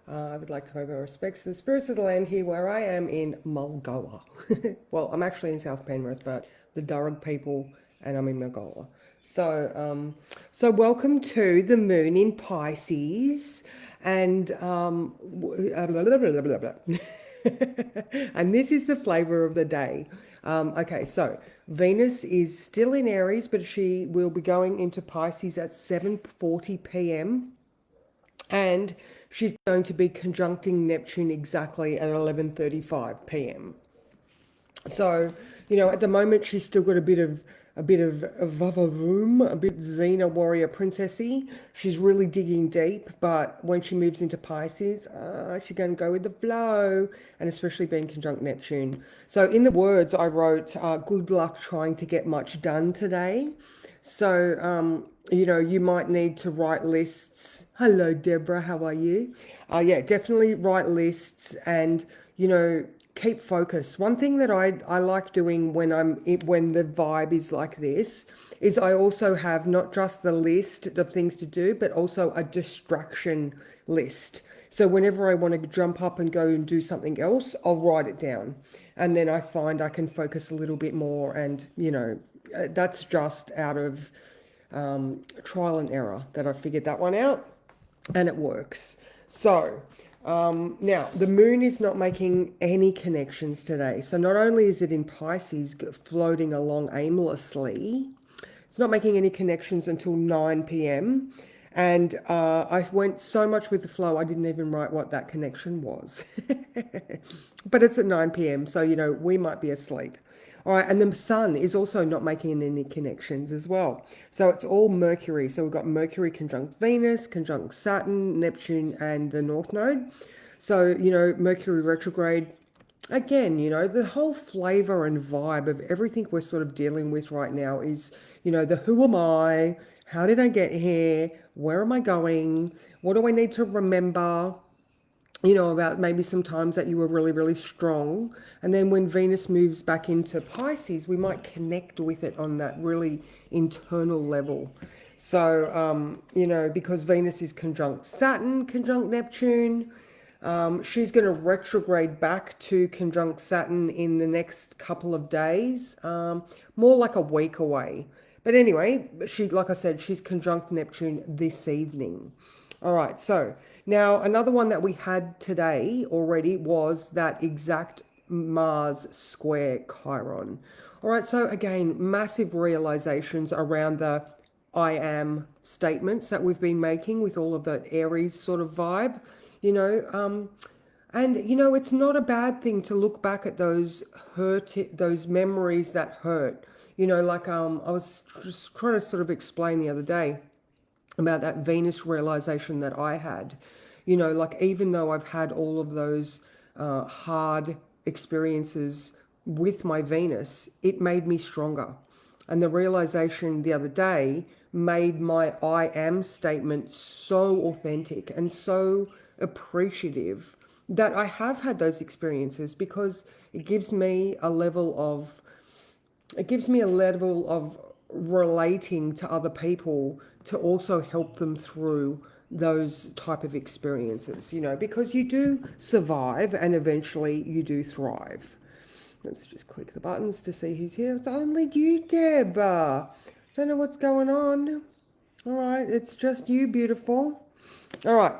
I would like to pay my respects to the spirits of the land here where I am in Mulgoa. Well, I'm actually in South Penrith, but the Durrag people, and I'm in Mulgoa. So welcome to the moon in Pisces, and blah, blah, blah, blah, blah. And this is the flavor of the day. Okay, so Venus is still in Aries, but she will be going into Pisces at 7:40 p.m. and she's going to be conjuncting Neptune exactly at 11:35 p.m. So, at the moment she's still got a bit of vavavoom, a bit Xena warrior princessy. She's really digging deep, but when she moves into Pisces, she's going to go with the flow, and especially being conjunct Neptune. So in the words I wrote, good luck trying to get much done today. So, you might need to write lists. Hello, Deborah, how are you? Yeah, definitely write lists and, keep focus. One thing that I like doing when the vibe is like this is I also have not just the list of things to do, but also a distraction list. So whenever I want to jump up and go and do something else, I'll write it down. And then I find I can focus a little bit more. And, that's just out of trial and error that I figured that one out, and it works. So now the moon is not making any connections today. So not only is it in Pisces floating along aimlessly, it's not making any connections until 9 p.m. And I went so much with the flow, I didn't even write what that connection was. But it's at 9 p.m., so, we might be asleep. All right, and the sun is also not making any connections as well. So it's all Mercury. So we've got Mercury conjunct Venus, conjunct Saturn, Neptune, and the North Node. So, Mercury retrograde. Again, the whole flavor and vibe of everything we're sort of dealing with right now is, the who am I? How did I get here? Where am I going? What do I need to remember? About maybe some times that you were really, really strong. And then when Venus moves back into Pisces, we might connect with it on that really internal level. So, because Venus is conjunct Saturn, conjunct Neptune, she's going to retrograde back to conjunct Saturn in the next couple of days, more like a week away. But anyway, like I said, she's conjunct Neptune this evening. All right, so now another one that we had today already was that exact Mars square Chiron. All right, so again, massive realizations around the I am statements that we've been making with all of that Aries sort of vibe, and it's not a bad thing to look back at those memories that hurt. Like I was just trying to sort of explain the other day about that Venus realization that I had. Like even though I've had all of those hard experiences with my Venus, it made me stronger. And the realization the other day made my I am statement so authentic and so appreciative that I have had those experiences, because it gives me a level of relating to other people to also help them through those type of experiences, because you do survive and eventually you do thrive. Let's just click the buttons to see who's here. It's only you, Deb. Don't know what's going on. All right, it's just you, beautiful. All right,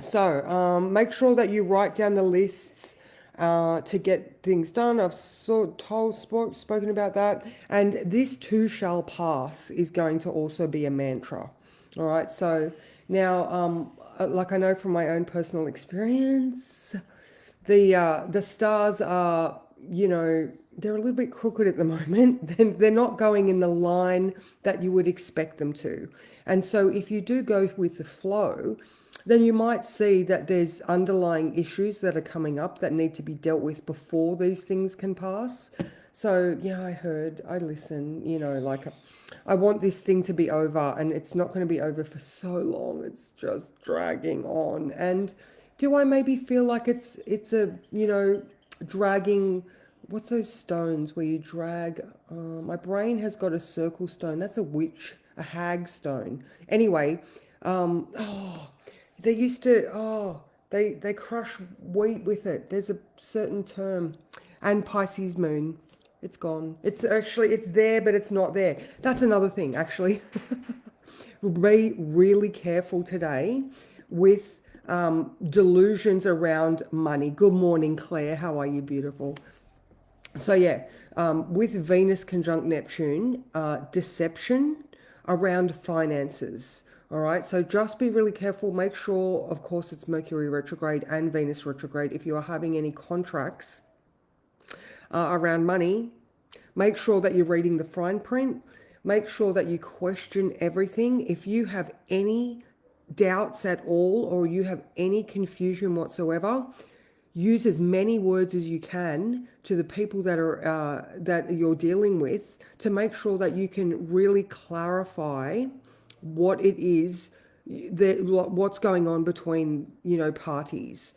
so make sure that you write down the lists to get things done. I've spoken about that. And this too shall pass is going to also be a mantra. All right, so now, like I know from my own personal experience, the stars are, they're a little bit crooked at the moment. They're not going in the line that you would expect them to. And so if you do go with the flow, then you might see that there's underlying issues that are coming up that need to be dealt with before these things can pass. So, yeah, I listen, like I want this thing to be over, and it's not going to be over for so long. It's just dragging on. And do I maybe feel like it's a, dragging, what's those stones where you drag? My brain has got a circle stone. That's a witch, a hag stone. Anyway, oh, they used to, They crush wheat with it. There's a certain term. And Pisces moon. It's gone. It's actually, it's there, but it's not there. That's another thing, actually. Be really careful today with delusions around money. Good morning, Claire. How are you, beautiful? So yeah, with Venus conjunct Neptune, deception around finances. All right, so just be really careful. Make sure, of course, it's Mercury retrograde and Venus retrograde. If you are having any contracts around money, make sure that you're reading the fine print. Make sure that you question everything. If you have any doubts at all or you have any confusion whatsoever, use as many words as you can to the people that are that you're dealing with to make sure that you can really clarify what it is that what's going on between parties,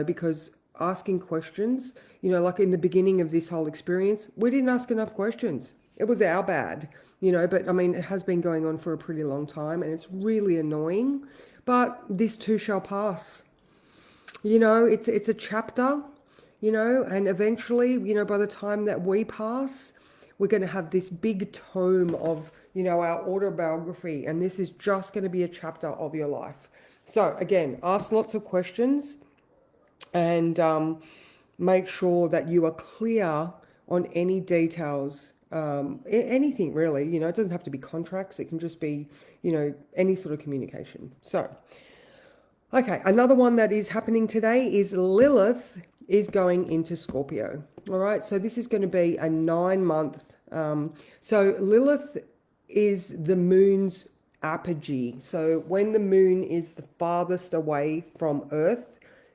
because asking questions, like in the beginning of this whole experience, we didn't ask enough questions. It was our bad, but I mean, it has been going on for a pretty long time and it's really annoying, but this too shall pass. It's a chapter, and eventually, by the time that we pass, we're going to have this big tome of, our autobiography, and this is just going to be a chapter of your life. So again, ask lots of questions and make sure that you are clear on any details, anything really, it doesn't have to be contracts. It can just be, any sort of communication. So, okay, another one that is happening today is Lilith is going into Scorpio. All right, so this is going to be a 9-month. So Lilith is the moon's apogee. So when the moon is the farthest away from Earth,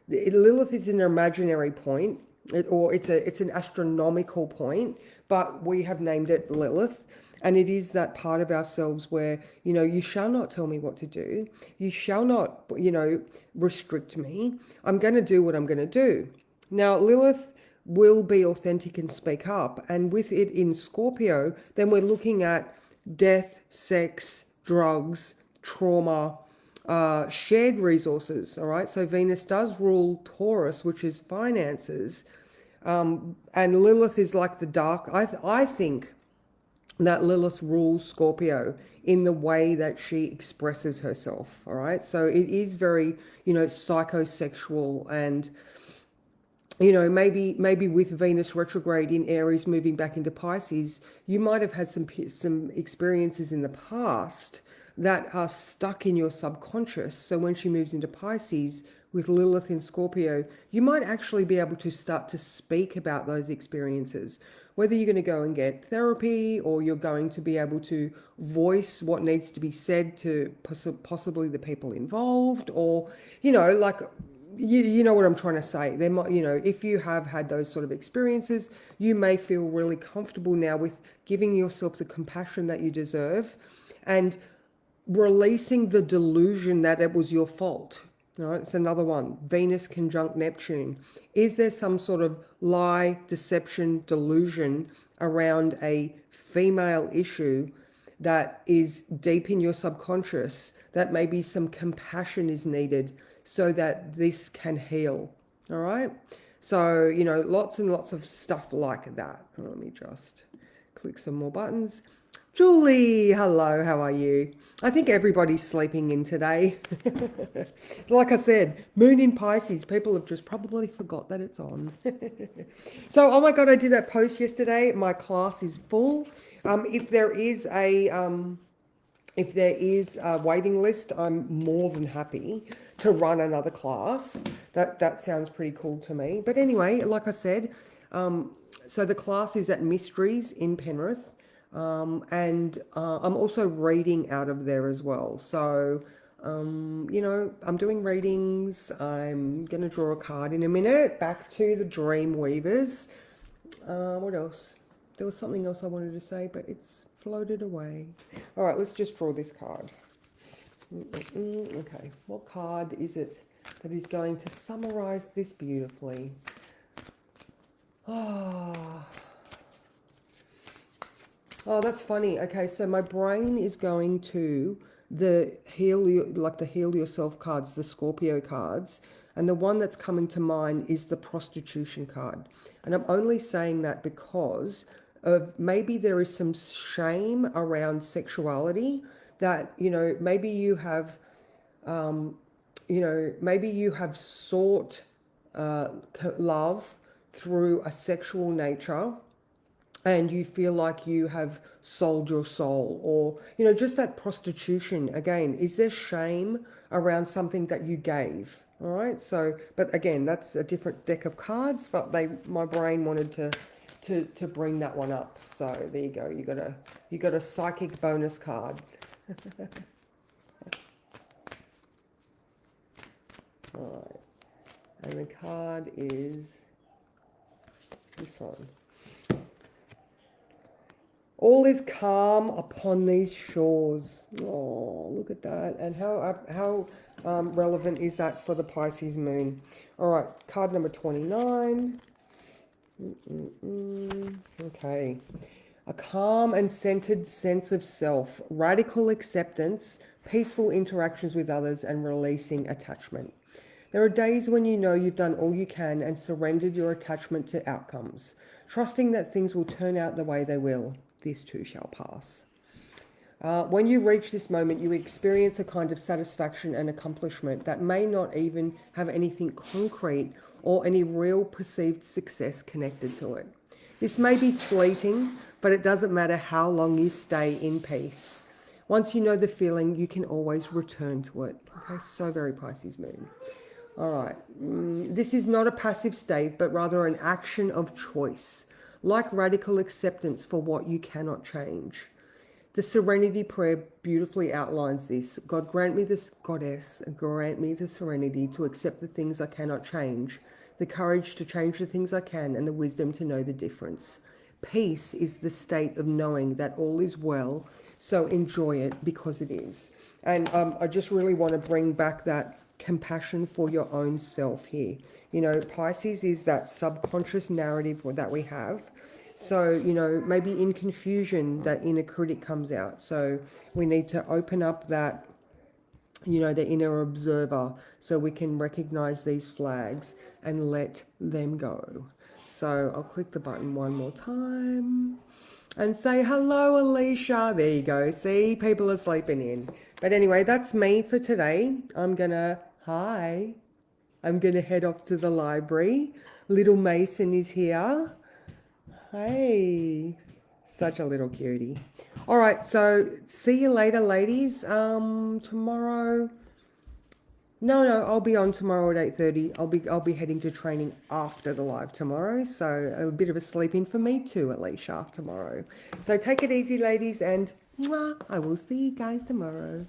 Lilith is an imaginary point, it's an astronomical point, but we have named it Lilith. And it is that part of ourselves where, you shall not tell me what to do. You shall not, restrict me. I'm going to do what I'm going to do. Now, Lilith will be authentic and speak up. And with it in Scorpio, then we're looking at death, sex, drugs, trauma, shared resources. All right. So Venus does rule Taurus, which is finances. And Lilith is like the dark. I think that Lilith rules Scorpio in the way that she expresses herself. All right. So it is very, psychosexual and, maybe with Venus retrograde in Aries moving back into Pisces, you might have had some experiences in the past that are stuck in your subconscious. So when she moves into Pisces with Lilith in Scorpio, you might actually be able to start to speak about those experiences. Whether you're going to go and get therapy or you're going to be able to voice what needs to be said to possibly the people involved, or, like, you know what I'm trying to say. There might, if you have had those sort of experiences, you may feel really comfortable now with giving yourself the compassion that you deserve and releasing the delusion that it was your fault. All right, it's another one. Venus conjunct Neptune. Is there some sort of lie, deception, delusion around a female issue that is deep in your subconscious that maybe some compassion is needed so that this can heal? All right. So, lots and lots of stuff like that. Let me just click some more buttons. Julie, hello, how are you? I think everybody's sleeping in today. Like I said, moon in Pisces, people have just probably forgot that it's on. So, oh my God, I did that post yesterday. My class is full. If there is a waiting list, I'm more than happy to run another class. That sounds pretty cool to me. But anyway, like I said, so the class is at Mysteries in Penrith. And I'm also reading out of there as well. So, I'm doing readings. I'm going to draw a card in a minute. Back to the Dream Weavers. What else? There was something else I wanted to say, but it's floated away. All right, let's just draw this card. Okay, what card is it that is going to summarize this beautifully? Oh, that's funny. Okay, so my brain is going to the like the heal yourself cards, the Scorpio cards, and the one that's coming to mind is the prostitution card. And I'm only saying that because of maybe there is some shame around sexuality that, maybe you have, maybe you have sought love through a sexual nature, and you feel like you have sold your soul, or just that prostitution again. Is there shame around something that you gave? All right, so but again, that's a different deck of cards, but my brain wanted to bring that one up. So there you go, you got a psychic bonus card. All right, and the card is this one. All is calm upon these shores. Oh, look at that. And how relevant is that for the Pisces moon? All right, card number 29. Okay. A calm and centered sense of self, radical acceptance, peaceful interactions with others, and releasing attachment. There are days when you know you've done all you can and surrendered your attachment to outcomes, trusting that things will turn out the way they will. This too shall pass. When you reach this moment, you experience a kind of satisfaction and accomplishment that may not even have anything concrete or any real perceived success connected to it. This may be fleeting, but it doesn't matter how long you stay in peace. Once you know the feeling, you can always return to it. Okay, so very Pisces moon. All right, this is not a passive state, but rather an action of choice, like radical acceptance for what you cannot change. The Serenity Prayer beautifully outlines this. God grant me this, Goddess, grant me the serenity to accept the things I cannot change, the courage to change the things I can, and the wisdom to know the difference. Peace is the state of knowing that all is well, so enjoy it because it is. And I just really want to bring back that compassion for your own self here. Pisces is that subconscious narrative that we have. So, maybe in confusion, that inner critic comes out. So we need to open up that, the inner observer, so we can recognize these flags and let them go. So I'll click the button one more time and say, hello, Alicia. There you go. See, people are sleeping in. But anyway, that's me for today. I'm going to head off to the library. Little Mason is here. Hey, such a little cutie. All right, so see you later, ladies. Tomorrow. No, I'll be on tomorrow at 8:30. I'll be heading to training after the live tomorrow. So a bit of a sleep in for me too, Alicia, tomorrow. So take it easy, ladies, and mwah, I will see you guys tomorrow.